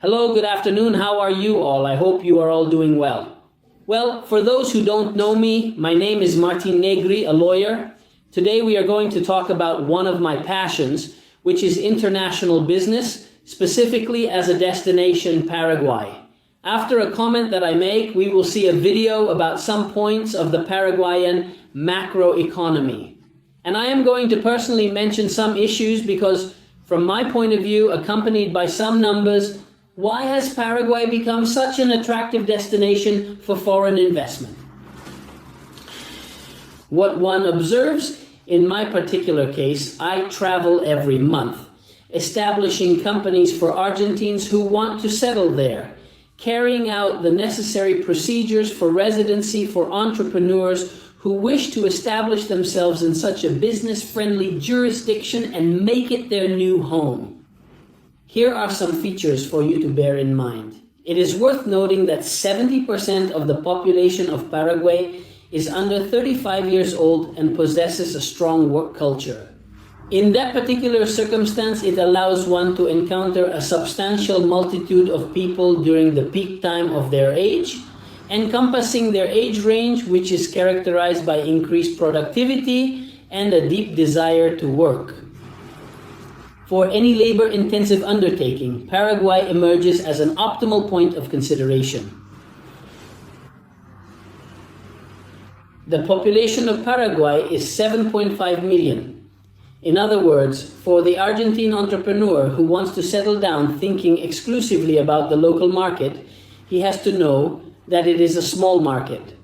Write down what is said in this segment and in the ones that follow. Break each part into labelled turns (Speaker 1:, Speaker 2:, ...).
Speaker 1: Hello, good afternoon. How are you all? I hope you are all doing well. Well, for those who don't know me, my name is Martin Negri, a lawyer. Today we are going to talk about one of my passions, which is international business, specifically as a destination, Paraguay. After a comment that I make, we will see a video about some points of the Paraguayan macroeconomy. And I am going to personally mention some issues because, from my point of view, accompanied by some numbers, why has Paraguay become such an attractive destination for foreign investment? What one observes, in my particular case, I travel every month, establishing companies for Argentines who want to settle there, carrying out the necessary procedures for residency for entrepreneurs who wish to establish themselves in such a business-friendly jurisdiction and make it their new home. Here are some features for you to bear in mind. It is worth noting that 70% of the population of Paraguay is under 35 years old and possesses a strong work culture. In that particular circumstance, it allows one to encounter a substantial multitude of people during the peak time of their age, encompassing their age range, which is characterized by increased productivity and a deep desire to work. For any labor-intensive undertaking, Paraguay emerges as an optimal point of consideration. The population of Paraguay is 7.5 million. In other words, for the Argentine entrepreneur who wants to settle down thinking exclusively about the local market, he has to know that it is a small market.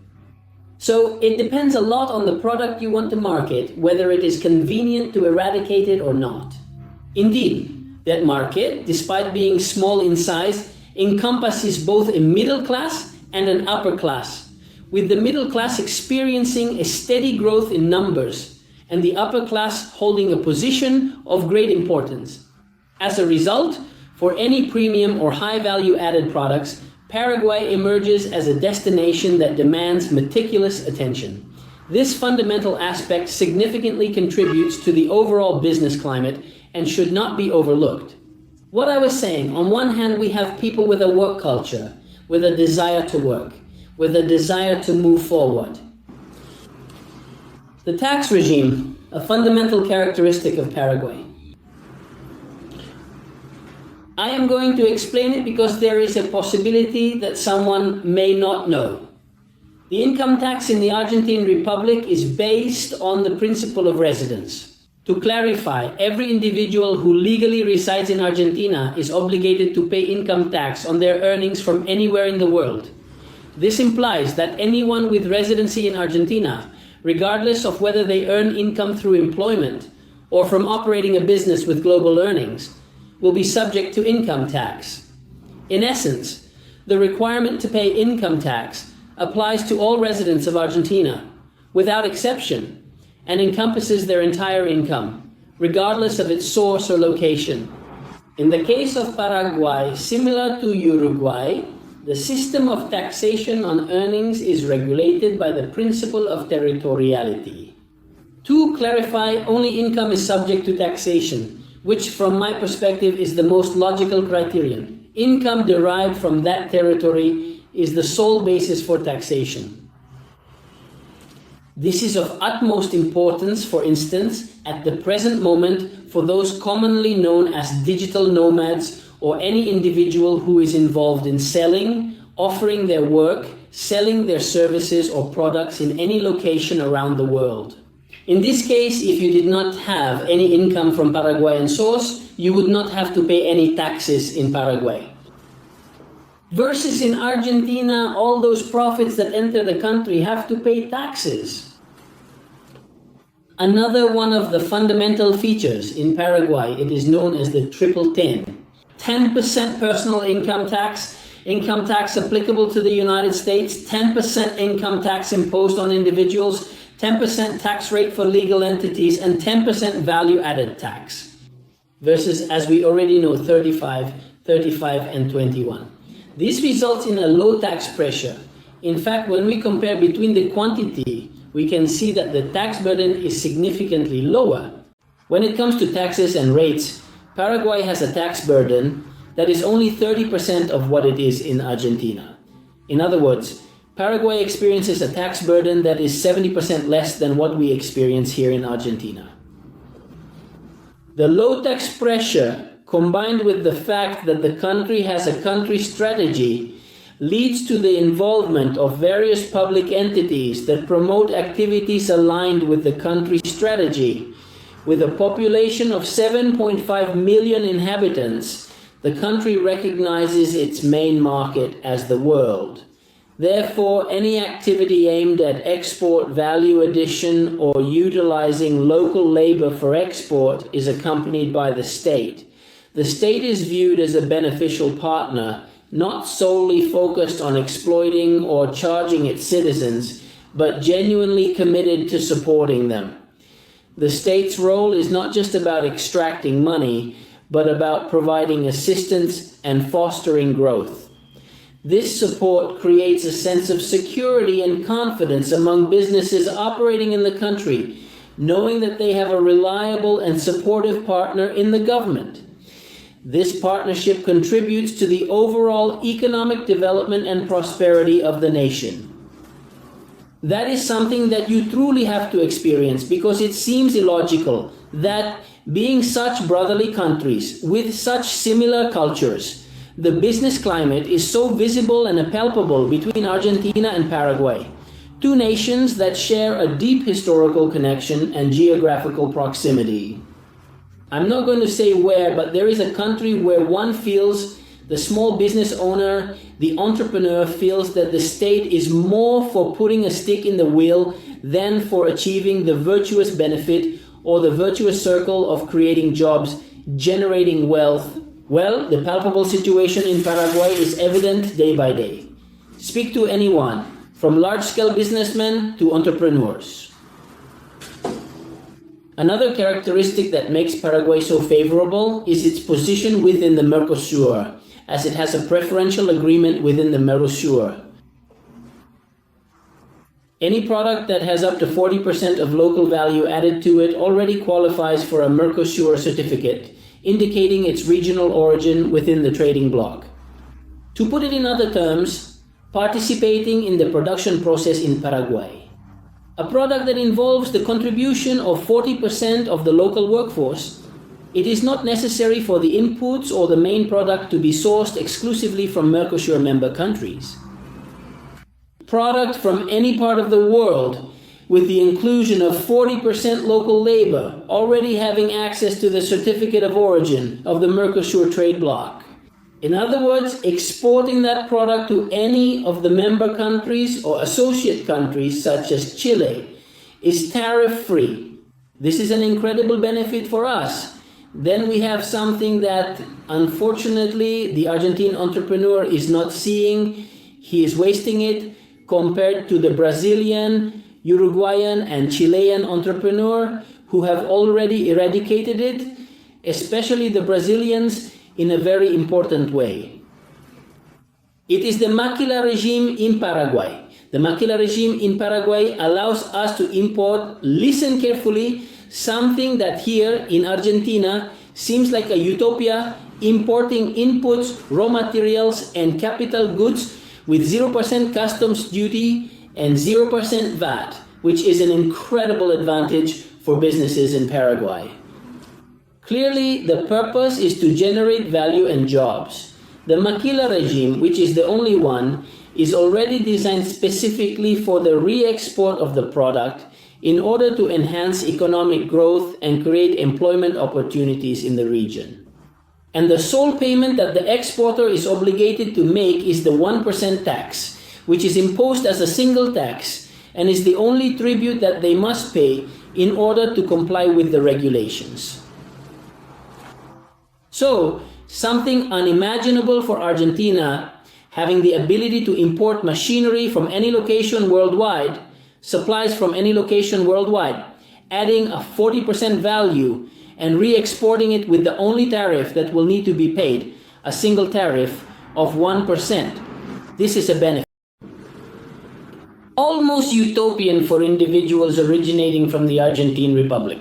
Speaker 1: So it depends a lot on the product you want to market, whether it is convenient to eradicate it or not. Indeed, that market, despite being small in size, encompasses both a middle class and an upper class, with the middle class experiencing a steady growth in numbers, and the upper class holding a position of great importance. As a result, for any premium or high value added products, Paraguay emerges as a destination that demands meticulous attention. This fundamental aspect significantly contributes to the overall business climate and should not be overlooked. What I was saying, on one hand we have people with a work culture, with a desire to work, with a desire to move forward. The tax regime, a fundamental characteristic of Paraguay. I am going to explain it because there is a possibility that someone may not know. The income tax in the Argentine Republic is based on the principle of residence. To clarify, every individual who legally resides in Argentina is obligated to pay income tax on their earnings from anywhere in the world. This implies that anyone with residency in Argentina, regardless of whether they earn income through employment or from operating a business with global earnings, will be subject to income tax. In essence, the requirement to pay income tax applies to all residents of Argentina, without exception, and encompasses their entire income, regardless of its source or location. In the case of Paraguay, similar to Uruguay, the system of taxation on earnings is regulated by the principle of territoriality. To clarify, only income is subject to taxation, which from my perspective is the most logical criterion. Income derived from that territory is the sole basis for taxation. This is of utmost importance, for instance, at the present moment for those commonly known as digital nomads or any individual who is involved in selling, offering their work, selling their services or products in any location around the world. In this case, if you did not have any income from Paraguayan source, you would not have to pay any taxes in Paraguay. Versus in Argentina, all those profits that enter the country have to pay taxes. Another one of the fundamental features in Paraguay, it is known as the triple 10. 10% personal income tax applicable to the United States, 10% income tax imposed on individuals, 10% tax rate for legal entities, and 10% value-added tax. Versus, as we already know, 35, and 21. This results in a low tax pressure. In fact, when we compare between the quantity, we can see that the tax burden is significantly lower. When it comes to taxes and rates, Paraguay has a tax burden that is only 30% of what it is in Argentina. In other words, Paraguay experiences a tax burden that is 70% less than what we experience here in Argentina. The low tax pressure, combined with the fact that the country has a country strategy, leads to the involvement of various public entities that promote activities aligned with the country strategy. With a population of 7.5 million inhabitants, the country recognizes its main market as the world. Therefore, any activity aimed at export value addition or utilizing local labor for export is accompanied by the state. The state is viewed as a beneficial partner, not solely focused on exploiting or charging its citizens, but genuinely committed to supporting them. The state's role is not just about extracting money, but about providing assistance and fostering growth. This support creates a sense of security and confidence among businesses operating in the country, knowing that they have a reliable and supportive partner in the government. This partnership contributes to the overall economic development and prosperity of the nation. That is something that you truly have to experience, because it seems illogical that, being such brotherly countries with such similar cultures, the business climate is so visible and palpable between Argentina and Paraguay, two nations that share a deep historical connection and geographical proximity. I'm not going to say where, but there is a country where one feels, the small business owner, the entrepreneur feels that the state is more for putting a stick in the wheel than for achieving the virtuous benefit or the virtuous circle of creating jobs, generating wealth. Well, the palpable situation in Paraguay is evident day by day. Speak to anyone, from large-scale businessmen to entrepreneurs. Another characteristic that makes Paraguay so favorable is its position within the Mercosur, as it has a preferential agreement within the Mercosur. Any product that has up to 40% of local value added to it already qualifies for a Mercosur certificate, indicating its regional origin within the trading bloc. To put it in other terms, participating in the production process in Paraguay. A product that involves the contribution of 40% of the local workforce, it is not necessary for the inputs or the main product to be sourced exclusively from Mercosur member countries. Product from any part of the world, with the inclusion of 40% local labor already having access to the certificate of origin of the Mercosur trade bloc. In other words, exporting that product to any of the member countries or associate countries such as Chile is tariff-free. This is an incredible benefit for us. Then we have something that unfortunately the Argentine entrepreneur is not seeing. He is wasting it compared to the Brazilian, Uruguayan and Chilean entrepreneur who have already eradicated it, especially the Brazilians, in a very important way. It is the maquila regime in Paraguay. The maquila regime in Paraguay allows us to import, listen carefully, something that here in Argentina seems like a utopia, importing inputs, raw materials and capital goods with 0% customs duty and 0% VAT, which is an incredible advantage for businesses in Paraguay. Clearly, the purpose is to generate value and jobs. The maquila regime, which is the only one, is already designed specifically for the re-export of the product in order to enhance economic growth and create employment opportunities in the region. And the sole payment that the exporter is obligated to make is the 1% tax, which is imposed as a single tax and is the only tribute that they must pay in order to comply with the regulations. So, something unimaginable for Argentina, having the ability to import machinery from any location worldwide, supplies from any location worldwide, adding a 40% value and re-exporting it with the only tariff that will need to be paid, a single tariff of 1%. This is a benefit. Almost utopian for individuals originating from the Argentine Republic.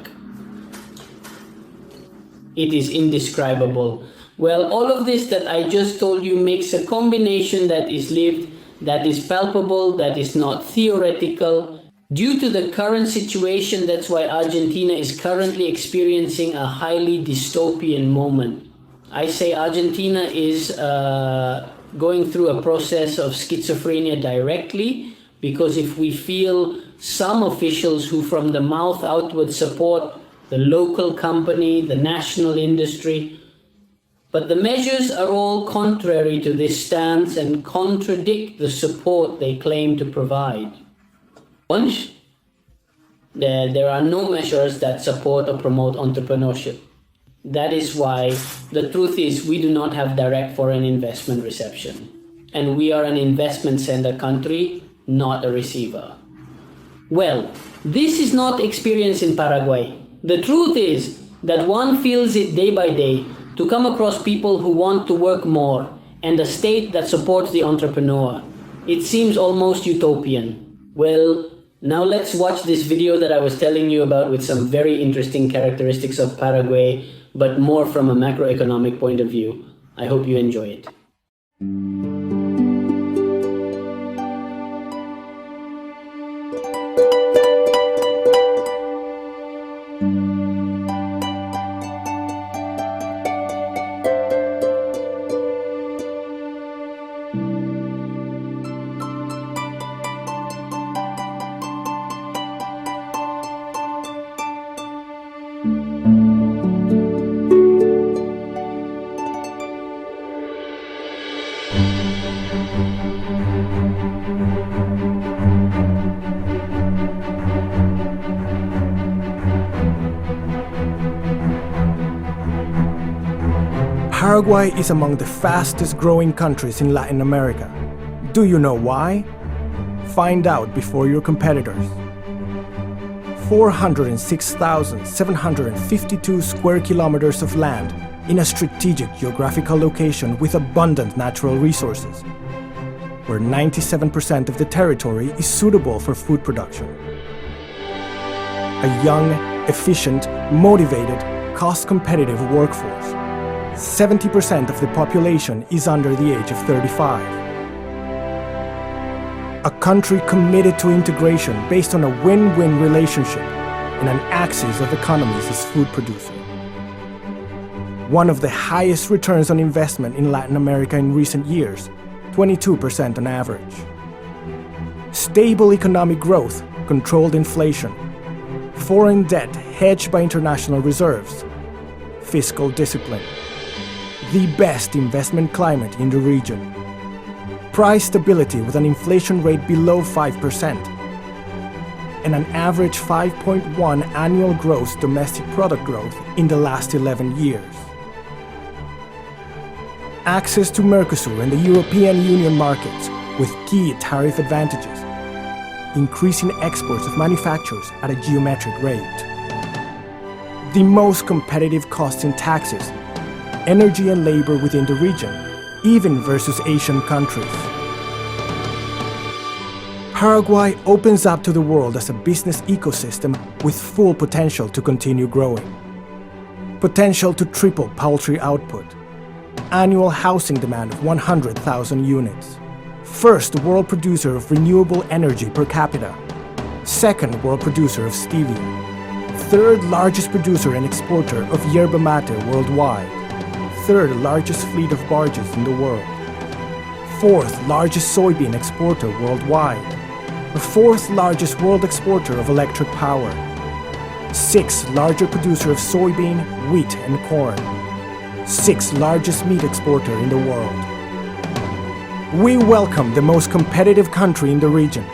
Speaker 1: It is indescribable, Well, all of this that I just told you makes a combination that is lived, that is palpable, that is not theoretical. Due to the current situation, that's why Argentina is currently experiencing a highly dystopian moment. I say Argentina is going through a process of schizophrenia directly, because if we feel some officials who from the mouth outward support the local company, the national industry, but the measures are all contrary to this stance and contradict the support they claim to provide. Once, there are no measures that support or promote entrepreneurship. That is why the truth is we do not have direct foreign investment reception. And we are an investment sender country, not a receiver. Well, this is not experienced in Paraguay. The truth is that one feels it day by day to come across people who want to work more and a state that supports the entrepreneur. It seems almost utopian. Well, now let's watch this video that I was telling you about with some very interesting characteristics of Paraguay, but more from a macroeconomic point of view. I hope you enjoy it.
Speaker 2: Paraguay is among the fastest growing countries in Latin America. Do you know why? Find out before your competitors. 406,752 square kilometers of land in a strategic geographical location with abundant natural resources, where 97% of the territory is suitable for food production. A young, efficient, motivated, cost-competitive workforce. 70% of the population is under the age of 35. A country committed to integration based on a win-win relationship and an axis of economies as food producer. One of the highest returns on investment in Latin America in recent years, 22% on average. Stable economic growth, controlled inflation. Foreign debt hedged by international reserves. Fiscal discipline. The best investment climate in the region. Price stability with an inflation rate below 5%. And an average 5.1 annual gross domestic product growth in the last 11 years. Access to Mercosur and the European Union markets with key tariff advantages. Increasing exports of manufacturers at a geometric rate. The most competitive costs in taxes, energy and labor within the region, even versus Asian countries. Paraguay opens up to the world as a business ecosystem with full potential to continue growing. Potential to triple poultry output. Annual housing demand of 100,000 units. First world producer of renewable energy per capita. Second world producer of stevia. Third largest producer and exporter of yerba mate worldwide. Third largest fleet of barges in the world. Fourth largest soybean exporter worldwide. The fourth largest world exporter of electric power. Sixth largest producer of soybean, wheat and corn. Sixth largest meat exporter in the world. We welcome the most competitive country in the region.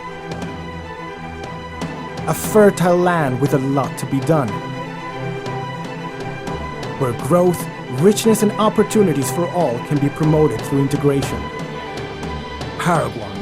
Speaker 2: A fertile land with a lot to be done. Where growth, richness and opportunities for all can be promoted through integration. Paraguay.